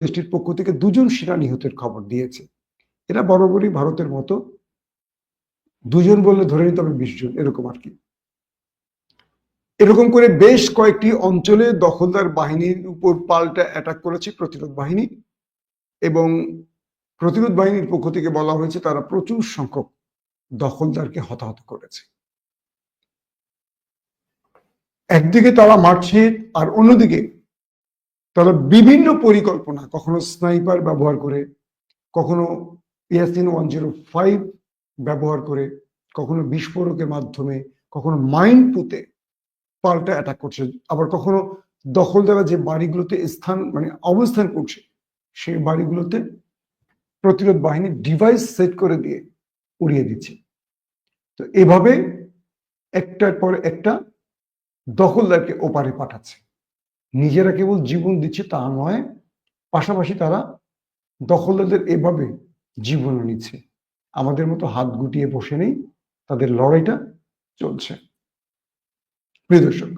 দেশটির পক্ষ থেকে 2 জন সেনা নিহতের খবর দিয়েছে। এরা বরাবরই ভারতের মতো 2 জন বললে ধরে নিতে হবে 20 জন, এরকম আর কি। এরকম করে বেশ কয়েকটি অঞ্চলে দখলদার বাহিনীর উপর পাল্টা অ্যাটাক করেছে প্রতিরোধ বাহিনী, এবং প্রতিরোধ বাহিনীর পক্ষ থেকে বলা হয়েছে তারা প্রচুর সংখ্যক দখলদারকে হতাহত করেছে। একদিকে তারা মারছে, আর অন্যদিকে তারা বিভিন্ন পরিকল্পনা, কখনো স্নাইপার ব্যবহার করে, কখনো ইয়াসিন 105 ব্যবহার করে, কখনো বিস্ফোরকের মাধ্যমে, কখনো মাইন পুঁতে পাল্টা অ্যাটাক করছে, আবার কখনো দখলদারা যে বাড়িগুলোতে অবস্থান করছে সেই বাড়িগুলোতে প্রতিরোধ বাহিনী ডিভাইস সেট করে দিয়ে উড়িয়ে দিচ্ছে। তো এভাবে একটার পর একটা দখলদারকে ওপারে পাঠাচ্ছে। নিজেরা কেবল জীবন দিচ্ছে তা নয়, পাশাপাশি তারা দখলদারদের এভাবে জীবনও নিচ্ছে। আমাদের মতো হাত গুটিয়ে বসে নেই, তাদের লড়াইটা চলছে। প্রিয় দর্শক,